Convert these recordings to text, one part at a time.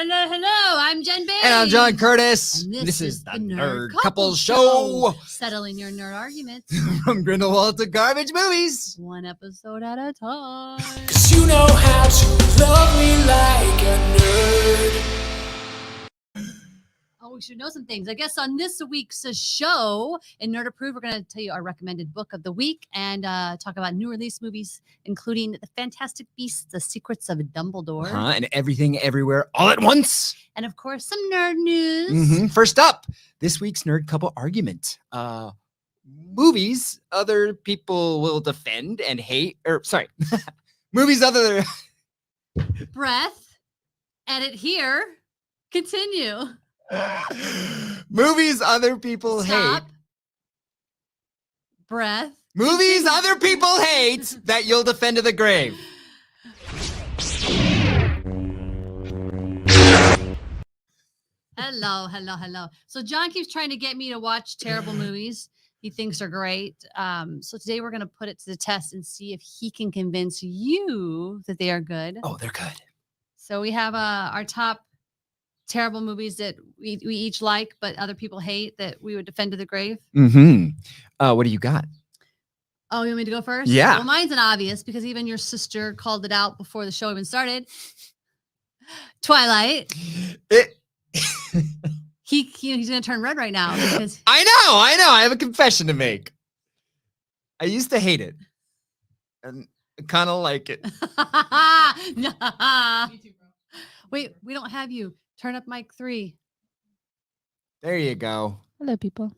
Hello. I'm Jen Bates. And I'm John Curtis. And this is the Nerd Couple Couples Show. Settling your nerd arguments. From Grindelwald to garbage movies. One episode at a time. 'Cause you know how to love me like a nerd. Oh, we should know some things. I guess on this week's show in Nerd Approved, we're going to tell you our recommended book of the week and talk about new release movies, including The Fantastic Beasts, The Secrets of Dumbledore. And Everything Everywhere All at Once. And of course, some nerd news. First up, this week's Nerd Couple Argument. Movies other people will defend and hate, movies other Breath. Edit here. Continue. movies other people Stop. hate. Breath. Movies other people hate that you'll defend to the grave. Hello. So John keeps trying to get me to watch terrible movies he thinks are great. So today we're going to put it to the test and see if he can convince you that they are good. Oh, they're good. So we have our top terrible movies that we each like, but other people hate that we would defend to the grave. What do you got? Oh, you want me to go first? Yeah. Well, mine's an obvious because even your sister called it out before the show even started. Twilight. He's going to turn red right now because I know. I have a confession to make. I used to hate it. And I kind of like it. Nah. Wait, we don't have you. Turn up mic 3. There you go. Hello, people.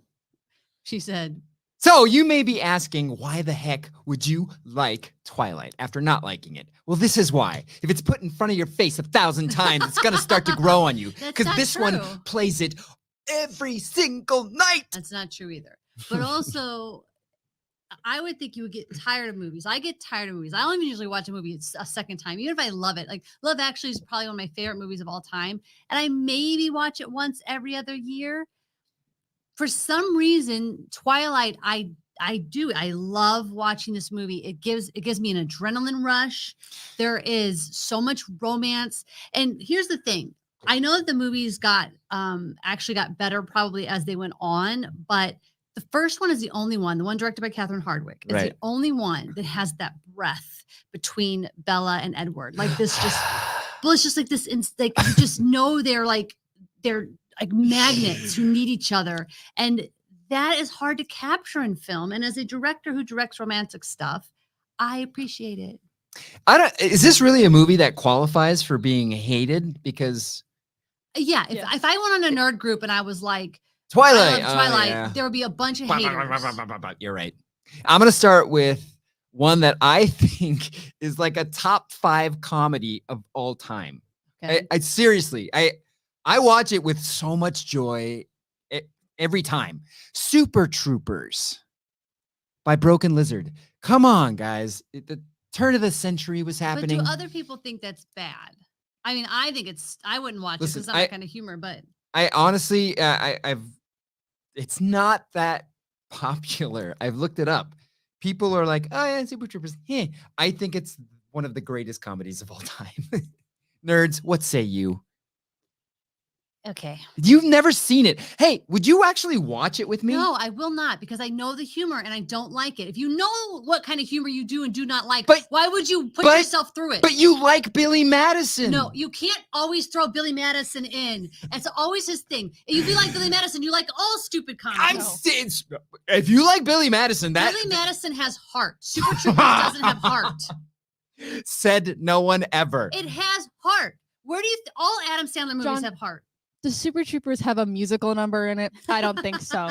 She said. So you may be asking, why the heck would you like Twilight after not liking it? Well, this is why. If it's put in front of your face 1,000 times, it's going to start to grow on you. That's Because not this true. one plays it every single night. That's not true either. But also, I would think you would get tired of movies. I get tired of movies. I don't even usually watch a movie a second time, even if I love it. Like Love Actually is probably one of my favorite movies of all time. And I maybe watch it once every other year. For some reason, Twilight, I do. I love watching this movie. It gives me an adrenaline rush. There is so much romance. And here's the thing. I know that the movies actually got better probably as they went on, but the first one is the only one, the one directed by Catherine Hardwicke, is the only one that has that breath between Bella and Edward. Like this it's just like this, like you just know they're like magnets who need each other. And that is hard to capture in film. And as a director who directs romantic stuff, I appreciate it. Is this really a movie that qualifies for being hated? Because yeah, if I went on a nerd group and I was like, Twilight, there would be a bunch of haters. You're right. I'm going to start with one that I think is like a top 5 comedy of all time. Okay. I seriously, I watch it with so much joy every time. Super Troopers by Broken Lizard. Come on, guys. The turn of the century was happening. But do other people think that's bad? I mean, I think I wouldn't watch it because it's not that kind of humor, but I honestly, it's not that popular. I've looked it up. People are like, oh yeah, Super Troopers. I think it's one of the greatest comedies of all time. Nerds, what say you? okay. You've never seen it. Hey, would you actually watch it with me? No, I will not because I know the humor and I don't like it. If you know what kind of humor you do and do not like, why would you put yourself through it? But you like Billy Madison. No, you can't always throw Billy Madison in. It's always his thing. If you like Billy Madison, you like all stupid comedy. If you like Billy Madison, Billy Madison has heart. Super Troopers doesn't have heart. Said no one ever. It has heart. Where do you all Adam Sandler movies John, have heart? The Super Troopers have a musical number in it? I don't think so.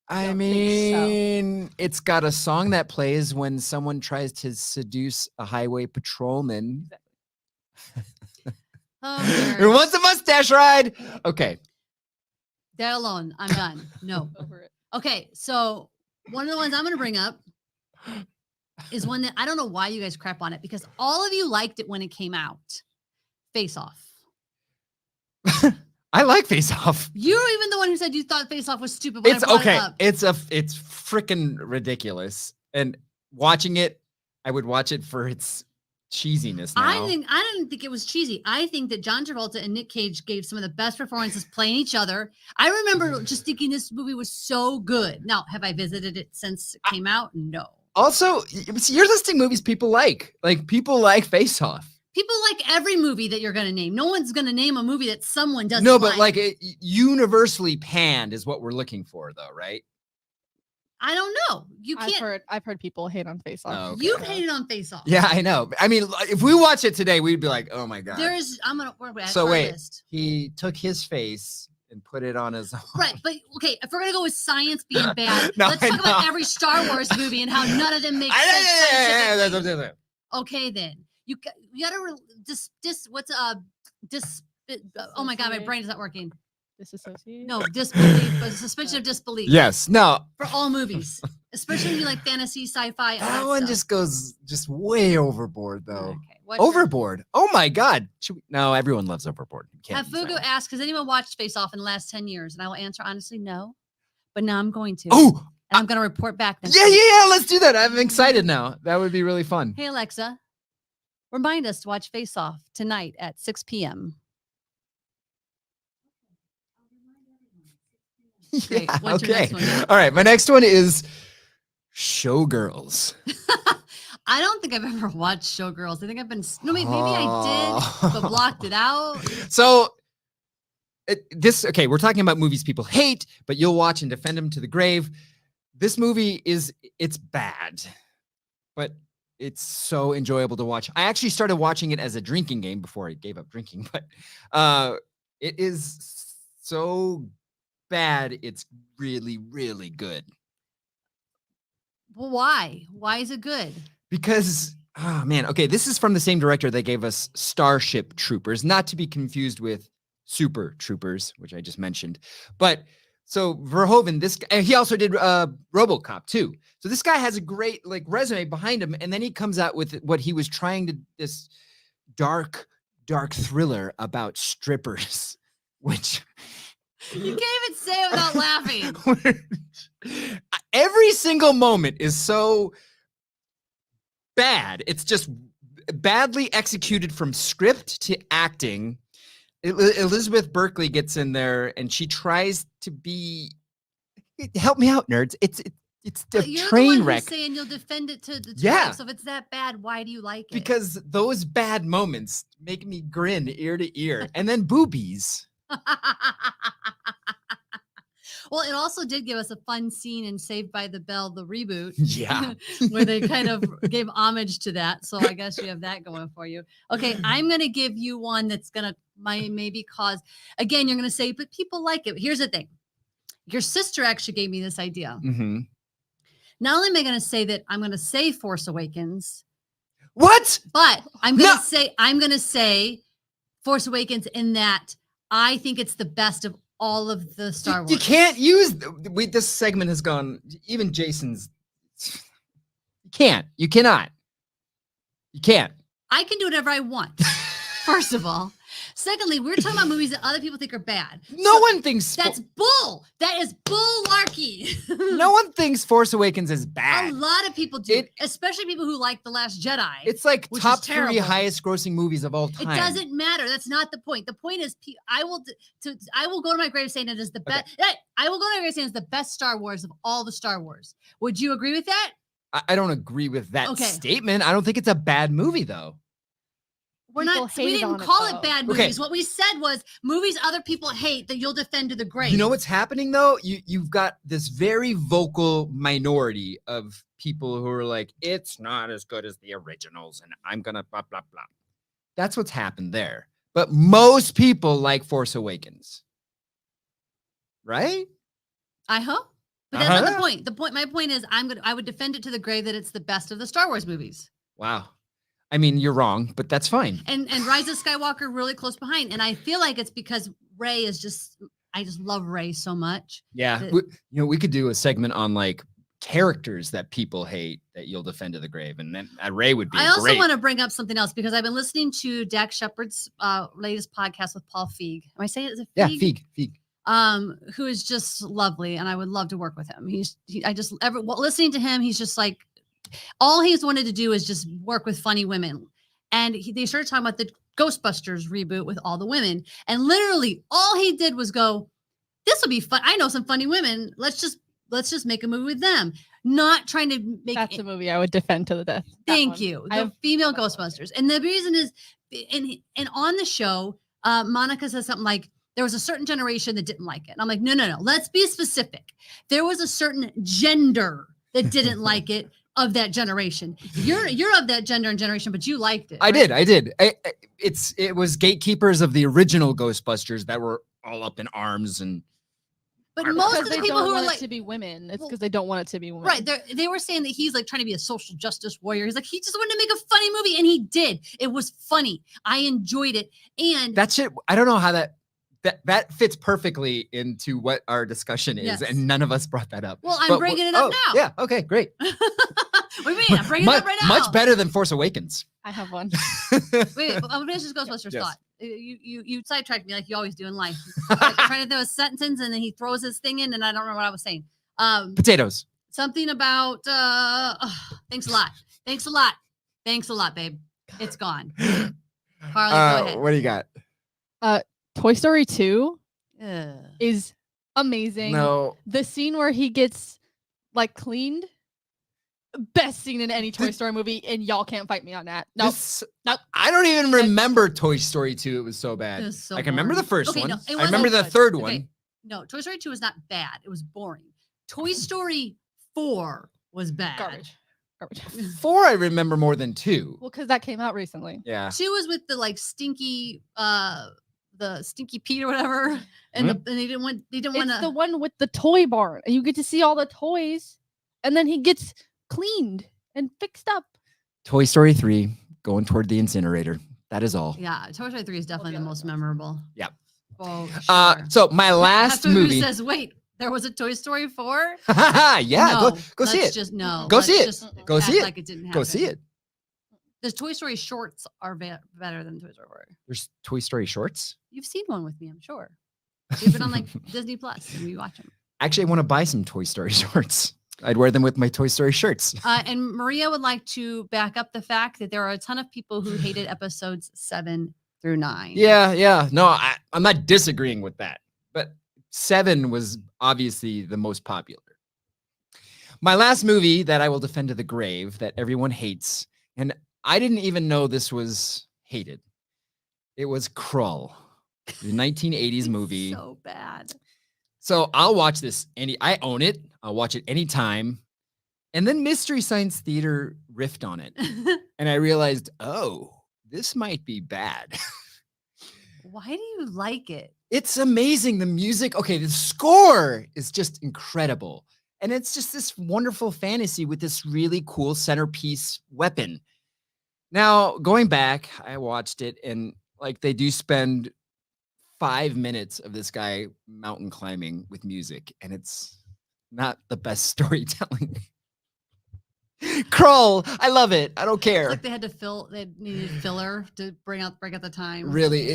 I mean, it's got a song that plays when someone tries to seduce a highway patrolman. Who wants a mustache ride? Okay. That alone, I'm done. No. Over it. Okay, so one of the ones I'm going to bring up is one that I don't know why you guys crap on it because all of you liked it when it came out. Face Off. I like Face Off. You're even the one who said you thought Face Off was stupid. When It's I brought okay. It up. It's freaking ridiculous. And watching it, I would watch it for its cheesiness now. I didn't think it was cheesy. I think that John Travolta and Nick Cage gave some of the best performances playing each other. I remember just thinking this movie was so good. Now, have I visited it since it came out? No. Also, you're listing movies people like. Like, people like Face Off. People like every movie that you're going to name. No one's going to name a movie that someone doesn't No, but like universally panned is what we're looking for, though, right? I don't know. You can't. I've heard people hate on Face Off. Oh, okay. You've hated on Face Off. Yeah, I know. I mean, if we watch it today, we'd be like, "Oh my god!" So wait, list. He took his face and put it on his own. Right, but okay, if we're gonna go with science being bad, No, let's talk about every Star Wars movie and how none of them make sense. Okay, then you gotta oh my god, my brain is not working. Disassociate? No, disbelief, but suspension of disbelief. Yes, no. For all movies, especially if you like fantasy, sci-fi. That one just goes way overboard, though. Okay, Overboard. Oh my god. No, everyone loves Overboard. Fugu asked, has anyone watched Face Off in the last 10 years? And I will answer honestly, no. But now I'm going to. Oh, and I'm going to report back. Yeah. Let's do that. I'm excited now. That would be really fun. Hey Alexa, remind us to watch Face Off tonight at 6 p.m. Great. Yeah, What's your okay. next one? All right. My next one is Showgirls. I don't think I've ever watched Showgirls. I think I've been, maybe I did, but blocked it out. So we're talking about movies people hate, but you'll watch and defend them to the grave. This movie it's bad, but it's so enjoyable to watch. I actually started watching it as a drinking game before I gave up drinking, but it is so bad. It's really, really good. Well, why? Why is it good? Because, oh man, okay, this is from the same director that gave us Starship Troopers, not to be confused with Super Troopers, which I just mentioned. But so Verhoeven, he also did RoboCop too. So this guy has a great resume behind him, and then he comes out with what he was trying to this dark thriller about strippers, which you can't even say it without laughing. Every single moment is so bad. It's just badly executed from script to acting. Elizabeth Berkley gets in there and she tries to be. Help me out, nerds. It's a train wreck. You're saying you'll defend it to the yeah. So if it's that bad, why do you like it? Because those bad moments make me grin ear to ear, and then boobies. Well, it also did give us a fun scene in Saved by the Bell, the reboot. Yeah. Where they kind of gave homage to that. So I guess you have that going for you. Okay, I'm going to give you one that's going to maybe cause, again, you're going to say, but people like it. Here's the thing. Your sister actually gave me this idea. Mm-hmm. Not only am I going to say that I'm going to say Force Awakens. What? But I'm going to say Force Awakens in that I think it's the best of all of the Star Wars. You can't use this segment has gone. Even Jason's. You can't. You cannot. You can't. I can do whatever I want. First of all. Secondly, we're talking about movies that other people think are bad. No one thinks that's bull. That is bullarchy. No one thinks Force Awakens is bad. A lot of people do, especially people who like The Last Jedi. It's like top 3 highest grossing movies of all time. It doesn't matter. That's not the point. The point is, I will go to my grave saying it is the best. Okay. I will go to my grave saying it's the best Star Wars of all the Star Wars. Would you agree with that? I don't agree with that statement. I don't think it's a bad movie though. We didn't call it bad movies. What we said was movies other people hate that you'll defend to the grave. You know what's happening though? You've got this very vocal minority of people who are like, it's not as good as the originals, and I'm gonna blah blah blah. That's what's happened there. But most people like Force Awakens, right? I hope. But that's not the point. My point is, I would defend it to the grave that it's the best of the Star Wars movies. Wow. I mean, you're wrong, but that's fine. And Rise of Skywalker really close behind. And I feel like it's because Rey is I just love Rey so much. Yeah. We could do a segment on like characters that people hate that you'll defend to the grave. And then Rey would be I also want to bring up something else because I've been listening to Dax Shepard's latest podcast with Paul Feig. Am I saying it? Is it Feig? Yeah, Feig. Who is just lovely. And I would love to work with him. Listening to him, he's just like, all he's wanted to do is just work with funny women. and they started talking about the Ghostbusters reboot with all the women, and literally all he did was go, "This will be fun. I know some funny women. Let's just make a movie with them." Not trying to make That's a movie I would defend to the death. That Thank one. you. I The have female Ghostbusters. And the reason is, and on the show, Monica says something like, there was a certain generation that didn't like it. And I'm like, no. Let's be specific. There was a certain gender that didn't like it of that generation. You're of that gender and generation, but you liked it. I right? did. It was gatekeepers of the original Ghostbusters that were all up in arms and But Because most because of they the people don't who are want like, it to be women. It's Well, because they don't want it to be women. right, they were saying that he's like trying to be a social justice warrior. He's like, he just wanted to make a funny movie, and he did. It was funny. I enjoyed it. And that shit. I don't know how that fits perfectly into what our discussion is, Yes. and none of us brought that up. well, I'm But bringing it up now. Yeah. Okay. Great. What do you mean? I'm bringing it up right now. Much better than Force Awakens. I have one. Wait, I'm gonna finish this Ghostbusters Yes. thought. You sidetracked me like you always do in life. Like trying to do a sentence and then he throws his thing in, and I don't remember what I was saying. Potatoes. Something about thanks a lot, babe. It's gone. Carly, go ahead. What do you got? Toy Story 2 Ugh. is amazing. No. The scene where he gets like cleaned, best scene in any Toy Story movie, and y'all can't fight me on that. No, nope. I don't even remember Toy Story 2. It was so bad. It was so I can remember the boring. first Okay, one. no, it I remember wasn't the good. third Okay. one. No, Toy Story 2 was not bad. It was boring. Toy Story 4 was bad. Garbage. 4 I remember more than 2. Well, because that came out recently. Yeah. 2 was with the like stinky the stinky Pete or whatever, and and they didn't want It's to. the one with the toy barn, and you get to see all the toys, and then he gets cleaned and fixed up. Toy Story 3 going toward the incinerator. That is all. Yeah, Toy Story 3 is definitely the most memorable. Yep. Oh, sure. So my last After who movie. says, "Wait, there was a Toy Story 4?" Yeah, No, go see let's it. Just no. Go let's see it. just Go see act it. Like it didn't happen. Go see it. The Toy Story shorts are better than Toy Story 4. There's Toy Story shorts. You've seen one with me, I'm sure. You've been on like Disney Plus and we watch them. Actually, I want to buy some Toy Story shorts. I'd wear them with my Toy Story shirts. And Maria would like to back up the fact that there are a ton of people who hated episodes 7 through 9. Yeah. No, I'm not disagreeing with that. But 7 was obviously the most popular. My last movie that I will defend to the grave that everyone hates, and I didn't even know this was hated. It was Krull, the 1980s movie. So bad. So I'll watch this. I own it. I'll watch it anytime. And then Mystery Science Theater riffed on it. And I realized, oh, this might be bad. Why do you like it? It's amazing. The music. Okay, the score is just incredible. And it's just this wonderful fantasy with this really cool centerpiece weapon. Now, going back, I watched it, and like they do spend 5 minutes of this guy mountain climbing with music, and it's not the best storytelling. Krull, I love it. I don't care. It's like they needed filler to bring out the time. Really,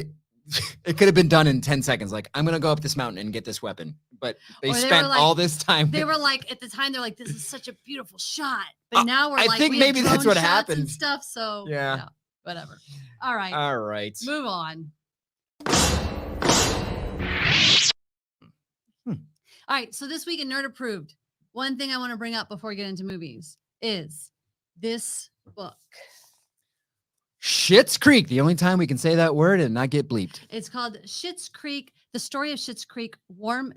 it could have been done in 10 seconds. Like, I'm gonna go up this mountain and get this weapon, but they Or they spent were like- all this time. They were like, at the time, they're like, this is such a beautiful shot. But now we're I like, think we have maybe that's drone what shots and happened. stuff. So Yeah. no, whatever. All right, All right. move on. All right, so this week in Nerd Approved, one thing I want to bring up before we get into movies is this book. Schitt's Creek. The only time we can say that word and not get bleeped. It's called Schitt's Creek, the story of Schitt's Creek.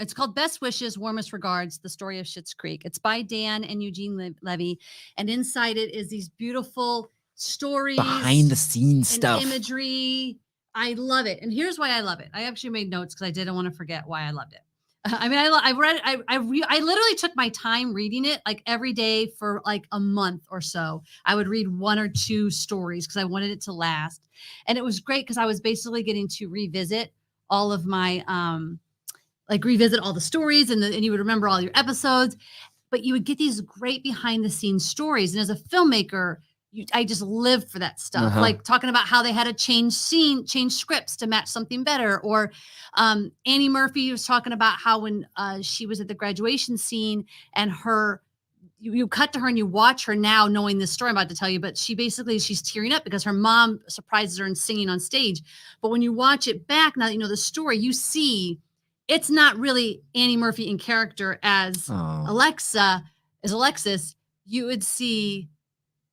It's called Best Wishes, Warmest Regards, the story of Schitt's Creek. It's by Dan and Eugene Levy. And inside it is these beautiful stories. Behind the scenes and stuff. imagery. I love it. And here's why I love it. I actually made notes because I didn't want to forget why I loved it. I mean, I literally took my time reading it like every day for like a month or so. I would read 1 or 2 stories because I wanted it to last. And it was great because I was basically getting to revisit all of my, revisit all the stories and you would remember all your episodes, but you would get these great behind the scenes stories. And as a filmmaker, I just live for that stuff. Like talking about how they had to change scripts to match something better. Or Annie Murphy was talking about how when she was at the graduation scene and her you cut to her and you watch her now knowing this story I'm about to tell you, but she's tearing up because her mom surprises her and singing on stage. But when you watch it back, now that you know the story, you see it's not really Annie Murphy in character as Oh. Alexis. You would see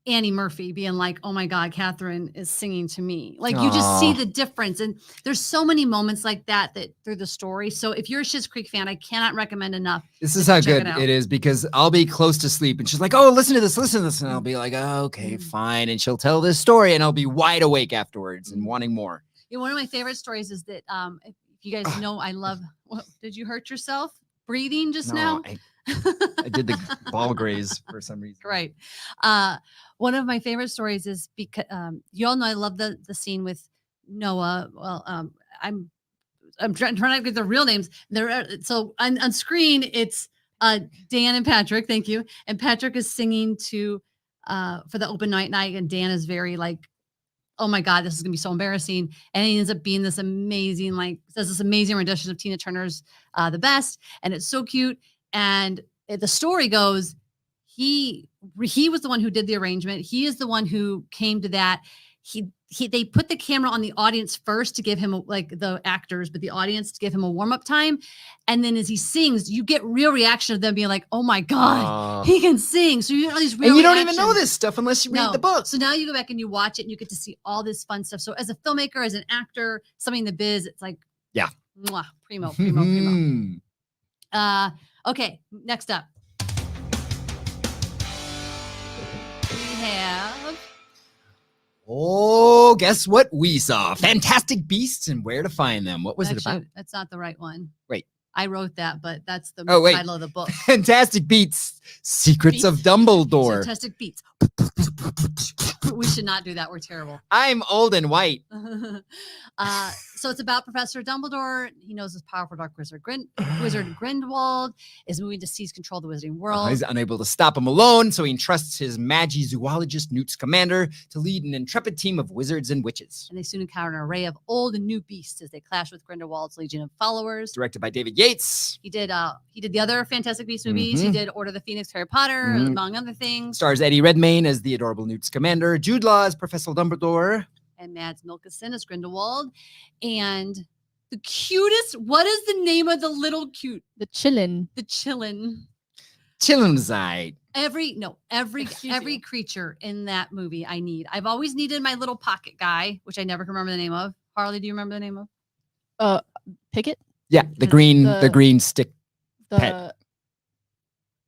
Annie Murphy being like, oh my God, Catherine is singing to me. Like you just see Aw. the difference. And there's so many moments like that through the story. So if you're a Schitt's Creek fan, I cannot recommend enough. This to is how check good out. it is because I'll be close to sleep and she's like, oh, listen to this. And I'll be like, oh, okay, fine. And she'll tell this story and I'll be wide awake afterwards and wanting more. One of my favorite stories is that if you guys know, I love, did you hurt yourself breathing just now? I did the ball graze for some reason. Right. One of my favorite stories is because you all know I love the scene with Noah. Well, I'm trying to get the real names. So on screen it's Dan and Patrick. Thank you. And Patrick is singing to for the open night, and Dan is very like, oh my God, this is gonna be so embarrassing. And he ends up being this amazing, says this amazing rendition of Tina Turner's The Best, and it's so cute. And the story goes, he was the one who did the arrangement. He is the one who came to that. They put the camera on the audience first to give him the actors, but the audience to give him a warm-up time. And then as he sings, you get real reaction of them being like, oh my God, he can sing. So you get all these real and you don't reactions. even know this stuff unless you read the book. So now you go back and you watch it and you get to see all this fun stuff. So as a filmmaker, as an actor, somebody in the biz, it's like, yeah, mwah, primo. Okay, next up. We have Oh, guess what we saw? Fantastic Beasts and Where to Find Them. What was it about? That's not the right one. Wait. I wrote that, but that's the Oh, wait. title of the book. Fantastic Beasts, Secrets of Dumbledore. Fantastic Beats. We should not do that. We're terrible. I'm old and white. So it's about Professor Dumbledore. He knows his powerful dark wizard Grindelwald is moving to seize control of the wizarding world. He's unable to stop him alone, so he entrusts his Magi-zoologist Newt Scamander to lead an intrepid team of wizards and witches. And they soon encounter an array of old and new beasts as they clash with Grindelwald's legion of followers. Directed by David Yates. He did the other Fantastic Beasts movies. He did Order of the Phoenix, Harry Potter, among other things. Stars Eddie Redmayne as the adorable Newt Scamander, Jude Law as Professor Dumbledore, and Mads Mikkelsen as Grindelwald. And the cutest, what is the name of the little cute? The Chillin. The Chillin. Chillinzide. Every creature in that movie I need. I've always needed my little pocket guy, which I never can remember the name of. Harley, do you remember the name of? Picket? Yeah, the green stick pet.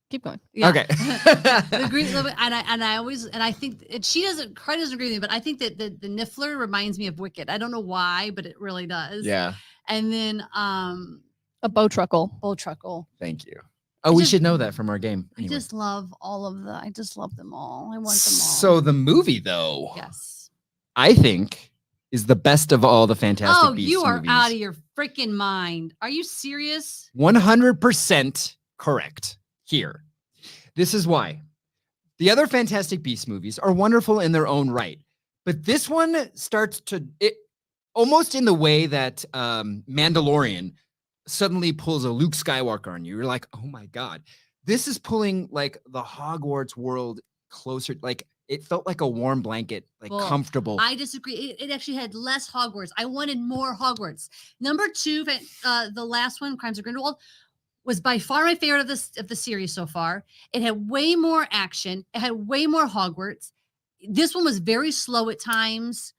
Keep going. Yeah. Okay. The green, and I think she doesn't agree with me, but I think that the Niffler reminds me of Wicked. I don't know why, but it really does. Yeah. And then a Bowtruckle. Thank you. Oh, we should know that from our game. Anyway. I just love all of I just love them all. I want them all. So the movie, though, yes, I think is the best of all the Fantastic Beasts you are movies. out of your freaking mind. Are you serious? 100% correct here. This is why. The other Fantastic Beasts movies are wonderful in their own right, but this one starts to almost in the way that Mandalorian suddenly pulls a Luke Skywalker on you. You're like, oh my God, this is pulling like the Hogwarts world closer. Like it felt like a warm blanket, like comfortable. I disagree. It actually had less Hogwarts. I wanted more Hogwarts. Number 2, the last one, Crimes of Grindelwald, was by far my favorite of the series so far. It had way more action. It had way more Hogwarts. This one was very slow at times.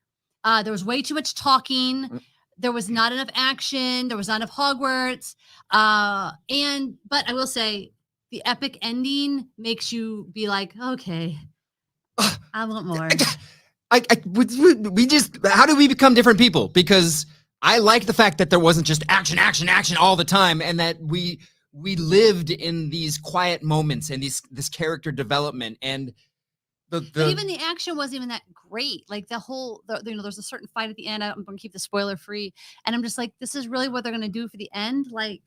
There was way too much talking. There was not enough action. There was not enough Hogwarts. But I will say the epic ending makes you be like, okay, I want more. We just, how do we become different people? Because I like the fact that there wasn't just action all the time, and that we lived in these quiet moments and this character development, and but even the action wasn't even that great. Like there's a certain fight at the end. I'm going to keep the spoiler free, and I'm just like, this is really what they're going to do for the end. Like,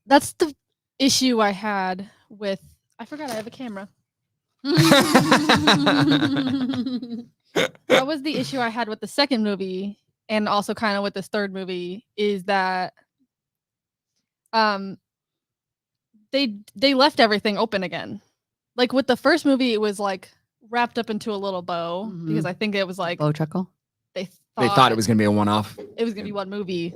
that's the issue I had with. I forgot I have a camera. That was the issue I had with the second movie, and also kind of with this third movie, is that they left everything open again. Like with the first movie, it was like wrapped up into a little bow because I think it was like Bow chuckle. they They thought it was gonna be a one-off. it was gonna be one movie,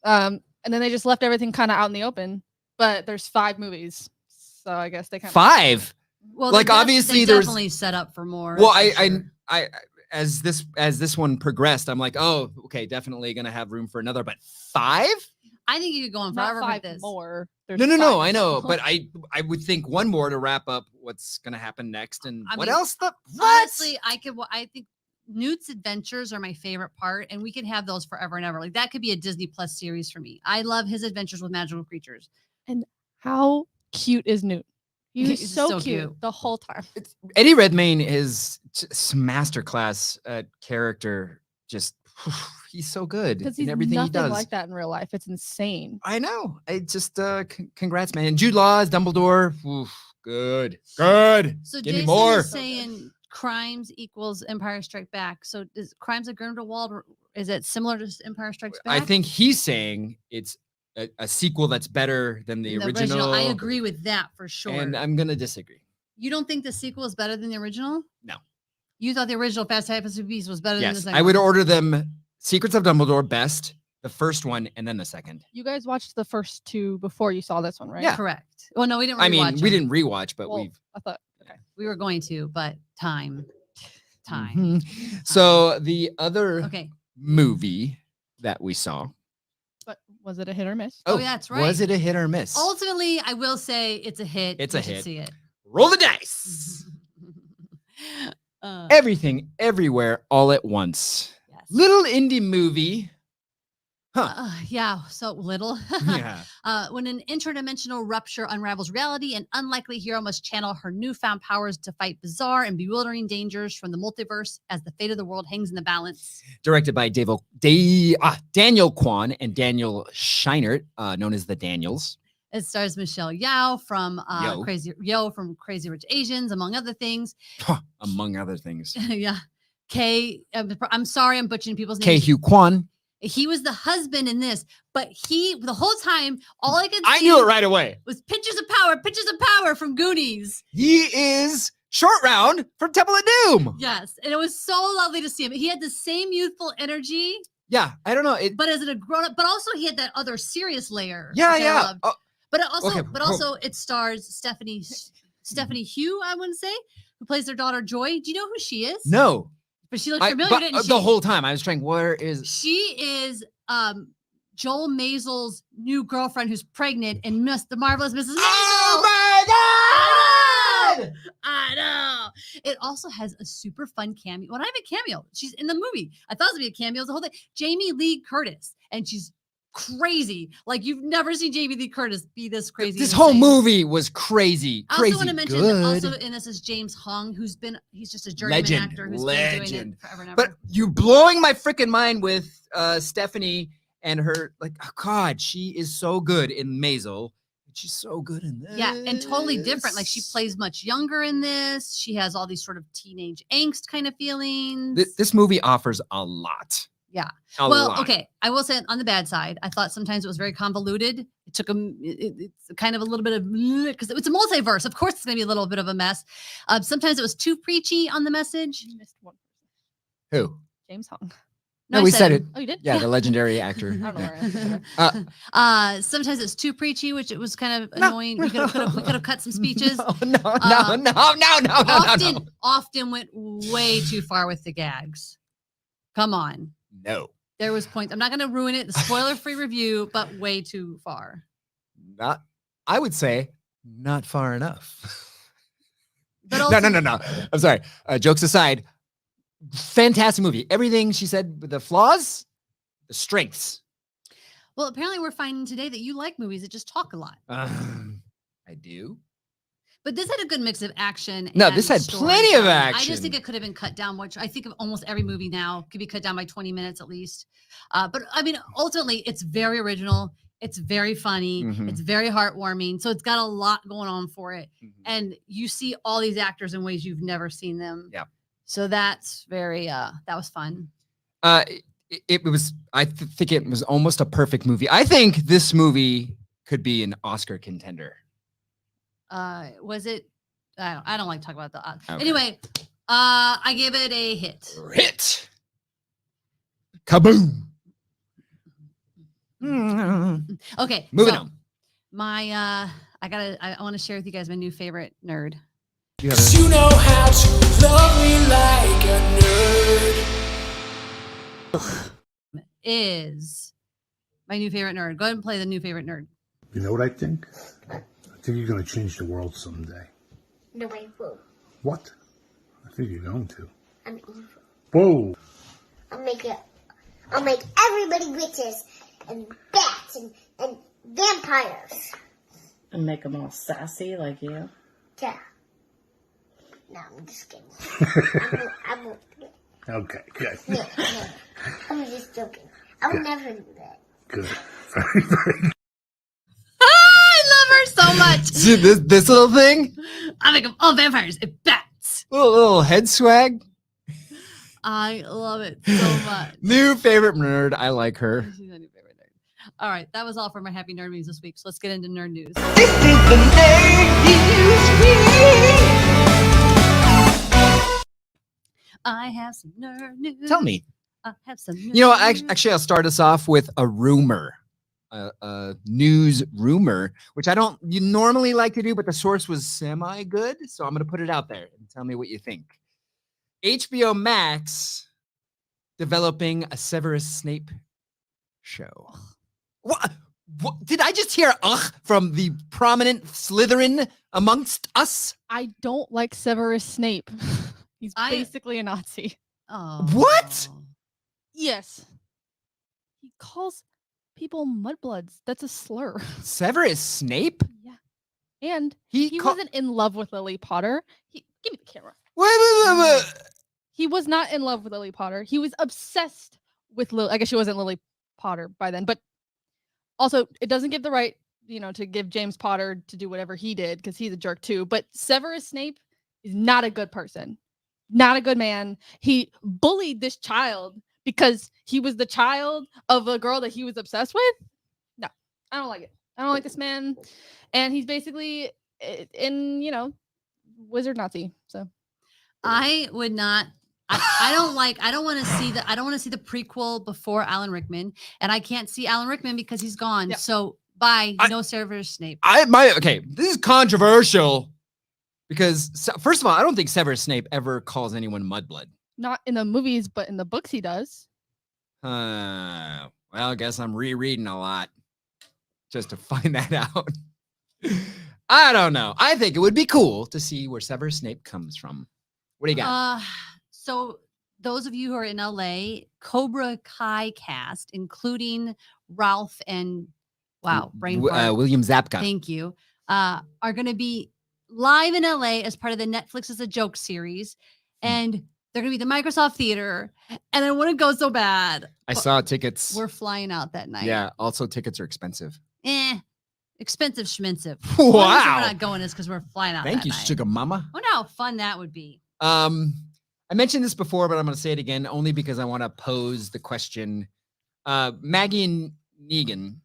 and then they just left everything kind of out in the open. But there's 5 movies, so I guess they kind of 5. Well, Like, obviously, they there's- definitely set up for more. Well, for sure. I as this one progressed, I'm like, oh, okay, definitely gonna have room for another, but 5? I think you could go on not forever 5 with this. more. There's No, 5 I know, total. but I would think one more to wrap up what's gonna happen next, and I what mean, else? What? Honestly, I think Newt's adventures are my favorite part, and we can have those forever and ever. Like that could be a Disney Plus series for me. I love his adventures with magical creatures. How cute is Newt? He was He's so, so cute, cute. the whole time. Eddie Redmayne is just masterclass character. Just he's so good Because in he's everything he nothing does. like that in real life. It's insane. I know. I just congrats, man. And Jude Law as Dumbledore. Oof, good. So Give me Jason more. is saying crimes equals Empire Strike Back. So is Crimes of Grindelwald, is it similar to Empire Strikes Back? I think he's saying it's a sequel that's better than the original. I agree with that for sure. And I'm gonna disagree. You don't think the sequel is better than the original? No. You thought the original Fast Times at Beasts was better than the Yes, second I would one? order them Secrets of Dumbledore best, the first one, and then the second. You guys watched the first 2 before you saw this one, right? Yeah. Correct. Well, no, we didn't. I mean, rewatch we them. didn't rewatch, but Well, we've. I thought. We were going to, but time. Mhm. So the other Okay. movie that we saw. But was it a hit or miss? Oh, yeah, that's right. Was it a hit or miss? Ultimately, I will say it's a hit. It's You a should hit. See it. Roll the dice. Everything, everywhere, all at once. yes. Little indie movie. Yeah, so little. Yeah. When an interdimensional rupture unravels reality, an unlikely hero must channel her newfound powers to fight bizarre and bewildering dangers from the multiverse as the fate of the world hangs in the balance. Directed by Daniel Kwan and Daniel Scheinert, known as the Daniels. It stars Michelle Yeoh from Yeoh. from Crazy Rich Asians, among other things. Among other things. Yeah. I'm sorry, I'm butchering people's K. names. Hugh Kwan. He was the husband in this, but the whole time, all I could I see knew it right away. was pictures of power from Goonies. He is Short Round from Temple of Doom. Yes. And it was so lovely to see him. He had the same youthful energy, Yeah, I don't know. but as a grown up, but also he had that other serious layer. Yeah, which I yeah. loved. Oh, But it also, okay, but also it stars Stephanie Hugh, I wouldn't say, who plays their daughter Joy. Do you know who she is? no. But she looked familiar, didn't she? The whole time I was trying, where is. She is Joel Mazel's new girlfriend who's pregnant and The Marvelous Mrs. Maisel. Oh my God! I know. It also has a super fun cameo. Well, not even cameo. She's in the movie. I thought it was gonna be a cameo the whole thing. Jamie Lee Curtis, and she's crazy. Like you've never seen Jamie Lee Curtis be this crazy. This and whole insane. movie was crazy. I also Crazy want to mention good. also in this is James Hong, he's just a journeyman Legend, actor who's been doing legend. it forever and ever. But you blowing my freaking mind with Stephanie and her, like, oh God, she is so good in Maisel. She's so good in this. Yeah, and totally different. Like she plays much younger in this. She has all these sort of teenage angst kind of feelings. This movie offers a lot. Yeah. A Well, lot. okay. I will say on the bad side, I thought sometimes it was very convoluted. It took it's kind of a little bit of because it's a multiverse. Of course, it's going to be a little bit of a mess. Sometimes it was too preachy on the message. You missed one. Who? James Hong. No, I we said it. Oh, you did? Yeah, the legendary actor. I don't know where I am. Sometimes it's too preachy, which it was kind of No. annoying. We could have cut some speeches. No. Often went way too far with the gags. Come on. No. There was points. I'm not going to ruin it. The spoiler-free review, but way too far. Not. I would say not far enough. But also, No. I'm sorry. Jokes aside, fantastic movie. Everything she said, with the flaws, the strengths. Well, apparently we're finding today that you like movies that just talk a lot. I do. But this had a good mix of action. No, and this had plenty of storytelling. I action. just think it could have been cut down, which I think of almost every movie now could be cut down by 20 minutes at least. But I mean, ultimately, it's very original. It's very funny. Mhm. It's very heartwarming. So it's got a lot going on for it. Mhm. And you see all these actors in ways you've never seen them. Yeah. So that's very, that was fun. It was. I think it was almost a perfect movie. I think this movie could be an Oscar contender. Was it? I don't like talking about the. Okay. Anyway, I give it a hit. Hit. Kaboom. Okay, Moving so on. my I want to share with you guys my new favorite nerd. You have 'Cause you know how to love me like a nerd. Is my new favorite nerd. Go ahead and play the new favorite nerd. You know what I think? I think you're going to change the world someday. No, I won't. What? I think you're going to. I'm evil. Whoa! I'll make everybody witches and bats and vampires. And make them all sassy like you. Yeah. No, I'm just kidding. I won't. Okay, good. No. I'm just joking. I would never do that. Good. Very, very I love her so much. See this little thing? I make them all vampires and bats. Little head swag. I love it so much. New favorite nerd. I like her. She's my new favorite nerd. All right, that was all for my happy nerd news this week. So let's get into nerd news. I have some nerd news. Tell me. I have some. You know, nerd news. actually, I'll start us off with a rumor, a news rumor, which I don't you normally like to do, but the source was semi good, so I'm going to put it out there and tell me what you think. HBO Max developing a Severus Snape show. What? Did I just hear from the prominent Slytherin amongst us? I don't like Severus Snape. He's basically a Nazi. Oh. What? Yes. He calls people mudbloods. That's a slur. Severus Snape? Yeah. And He he ca- wasn't in love with Lily Potter. Give me the camera. Wait. He was not in love with Lily Potter. He was obsessed with Lily. I guess she wasn't Lily Potter by then, but also it doesn't give the right, to give James Potter to do whatever he did because he's a jerk too. But Severus Snape is not a good person, not a good man. He bullied this child because he was the child of a girl that he was obsessed with. No, I don't like it. I don't like this man, and he's basically wizard Nazi. So I would not. I don't want to see I don't want to see the prequel before Alan Rickman, and I can't see Alan Rickman because he's gone. Yeah. So bye, no Severus Snape. Okay, this is controversial because first of all, I don't think Severus Snape ever calls anyone mudblood. not in the movies, but in the books he does. Well, I guess I'm rereading a lot just to find that out. I don't know. I think it would be cool to see where Severus Snape comes from. What do you got? So those of you who are in LA, Cobra Kai cast, including Ralph and brain fart. William Zabka. Thank you. Are going to be live in LA as part of the Netflix as a Joke series, and they're going to be at the Microsoft Theater. And I want to go so bad. I saw tickets. We're flying out that night. Yeah. Also, tickets are expensive. Expensive schmensive. Wow. One reason we're not going is because we're flying out. Thank that you, night. sugar mama. I wonder how fun that would be. I mentioned this before, but I'm going to say it again only because I want to pose the question. Maggie and Negan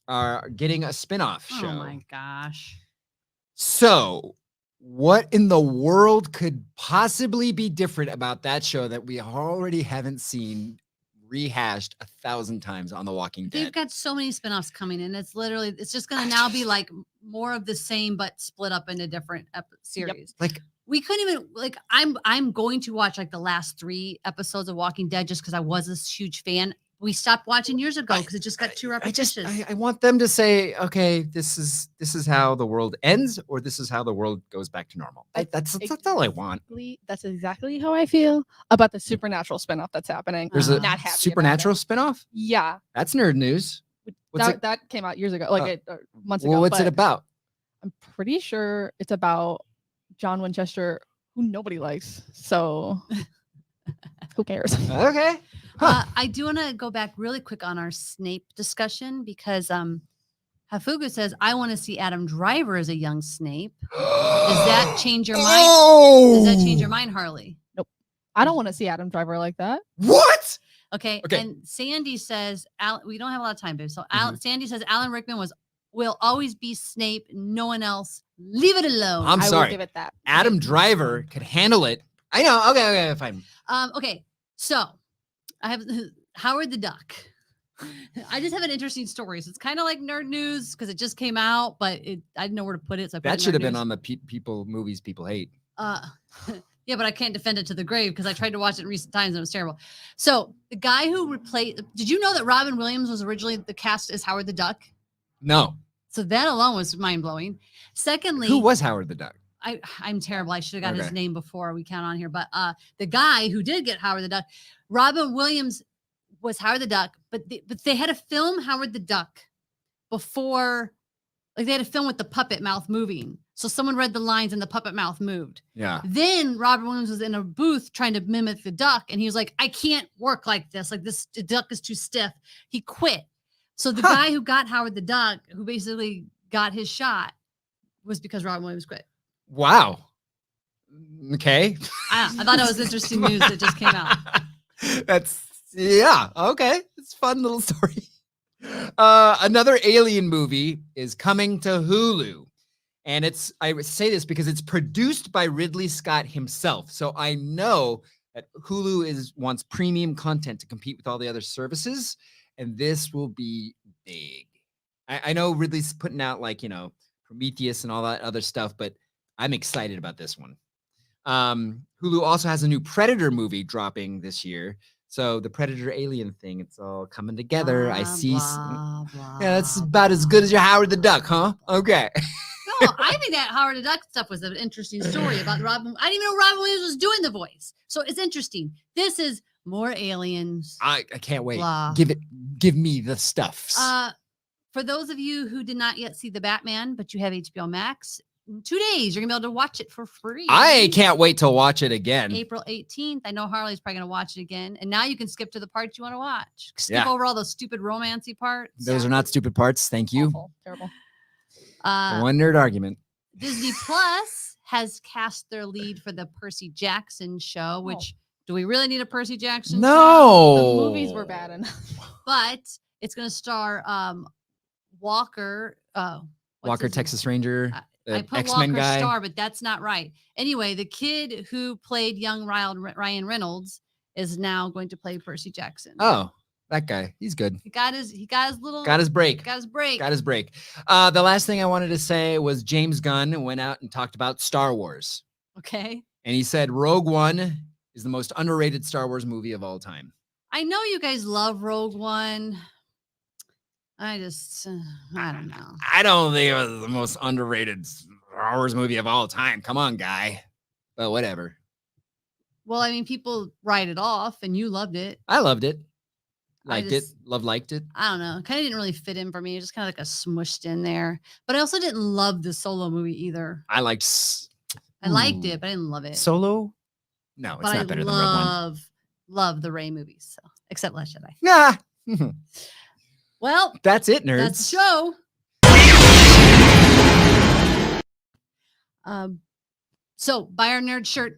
are getting a spin-off show. Oh my gosh. So, what in the world could possibly be different about that show that we already haven't seen rehashed 1,000 times on The Walking Dead? They've got so many spinoffs coming in. It's just going to now be like more of the same, but split up into different series. Like, we couldn't even I'm going to watch like the last 3 episodes of Walking Dead just because I was this huge fan. We stopped watching years ago because it just got too repetitious. I want them to say, okay, this is how the world ends, or this is how the world goes back to normal. That's all I want. That's exactly how I feel about the Supernatural spinoff that's happening. There's I'm a not happy Supernatural about it. spinoff. Yeah, That's nerd news. What's that came out years ago, months ago. Well, what's it but about? I'm pretty sure it's about John Winchester, who nobody likes. So who cares? Okay. Huh. I do want to go back really quick on our Snape discussion because Hafugu says, I want to see Adam Driver as a young Snape. Does that change your mind? Oh! Does that change your mind, Harley? I don't want to see Adam Driver like that. What? Okay. Okay. And Sandy says, we don't have a lot of time, babe. So Mhm. Sandy says Alan Rickman will always be Snape. No one else Leave it alone. I'm I sorry. will give it that. Adam Driver could handle it. I know. Okay, fine. Okay, so I have Howard the Duck. I just have an interesting story. So it's kind of like nerd news because it just came out, but I didn't know where to put it. So I put That it should have nerd been news. on the movies people hate. Yeah, but I can't defend it to the grave because I tried to watch it in recent times and it was terrible. So the guy who replaced, did you know that Robin Williams was originally the cast as Howard the Duck? No. So that alone was mind blowing. Secondly, Who was Howard the Duck? I'm terrible. I should have got his Okay. name before we count on here. But the guy who did get Howard the Duck, Robin Williams was Howard the Duck, but they had to film Howard the Duck before, like they had to film with the puppet mouth moving. So someone read the lines and the puppet mouth moved. Yeah. Then Robin Williams was in a booth trying to mimic the duck, and he was like, I can't work like this. Like this the duck is too stiff. He quit. So the guy who got Howard the Duck, who basically got his shot, was because Robin Williams quit. Wow. Okay. I thought it was interesting news that just came out. Yeah. Okay. It's a fun little story. Another Alien movie is coming to Hulu. And I would say this because it's produced by Ridley Scott himself. So I know that Hulu wants premium content to compete with all the other services. And this will be big. I know Ridley's putting out Prometheus and all that other stuff, but I'm excited about this one. Hulu also has a new Predator movie dropping this year. So the Predator Alien thing, it's all coming together. I see. Blah, Yeah, that's about as good as your Howard the Duck, huh? Okay. No, I think that Howard the Duck stuff was an interesting story about Robin. I didn't even know Robin Williams was doing the voice. So it's interesting. This is more aliens. I can't wait. Blah. Give me the stuffs. For those of you who did not yet see The Batman, but you have HBO Max, in 2 days, you're going to be able to watch it for free. I can't wait to watch it again. April 18th. I know Harley's probably going to watch it again. And now you can skip to the parts you want to watch. Skip Yeah. over all those stupid romancy parts. Those are not stupid parts. Thank you. Awful, terrible. One nerd argument. Disney Plus has cast their lead for the Percy Jackson show, which do we really need a Percy Jackson show? No. The movies were bad enough. But it's going to star Walker. What's Walker, his name? Texas Ranger, I the put X-Men Walker guy. star, but that's not right. Anyway, the kid who played young Ryan Reynolds is now going to play Percy Jackson. Oh, that guy. He's good. He got his Got his break. Got his break. Got his break. The last thing I wanted to say was James Gunn went out and talked about Star Wars. Okay. And he said Rogue One is the most underrated Star Wars movie of all time. I know you guys love Rogue One. I just, I don't know. I don't think it was the most underrated Star Wars movie of all time. Come on, guy. But whatever. Well, I mean, people write it off and you loved it. I loved it. I Liked just- it. Liked it. I don't know. Kind of didn't really fit in for me. Just kind of like a smushed in there. But I also didn't love the Solo movie either. I liked I liked Ooh. it, but I didn't love it. Solo. No, it's but not I better than Rogue One. love the Rey movies. So except Last Jedi. Nah. Well, That's it, nerds. that's the show. So buy our nerd shirt.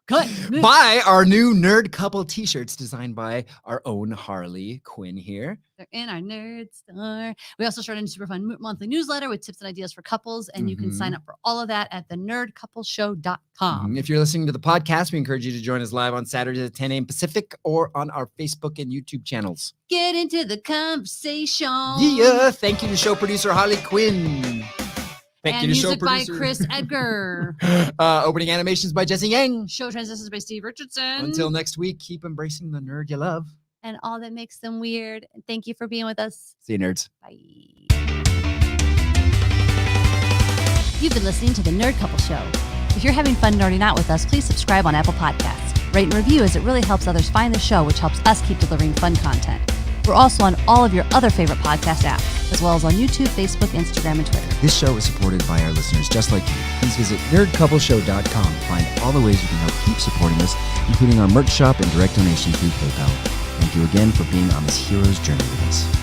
Cut. Buy our new Nerd Couple t-shirts designed by our own Harley Quinn here. They're in our nerd store. We also started a super fun monthly newsletter with tips and ideas for couples, and you can sign up for all of that at thenerdcoupleshow.com. If you're listening to the podcast, we encourage you to join us live on Saturdays at 10 a.m. Pacific or on our Facebook and YouTube channels. Get into the conversation. Yeah, thank you to show producer Harley Quinn. Thank and you to show music by producer Chris Edgar. opening animations by Jesse Yang. Show transitions by Steve Richardson. Until next week, keep embracing the nerd you love. and all that makes them weird. And thank you for being with us. See you, nerds. Bye. You've been listening to The Nerd Couple Show. If you're having fun nerding out with us, please subscribe on Apple Podcasts. Rate and review as it really helps others find the show, which helps us keep delivering fun content. We're also on all of your other favorite podcast apps, as well as on YouTube, Facebook, Instagram, and Twitter. This show is supported by our listeners just like you. Please visit nerdcoupleshow.com to find all the ways you can help keep supporting us, including our merch shop and direct donation through PayPal. Thank you again for being on this hero's journey with us.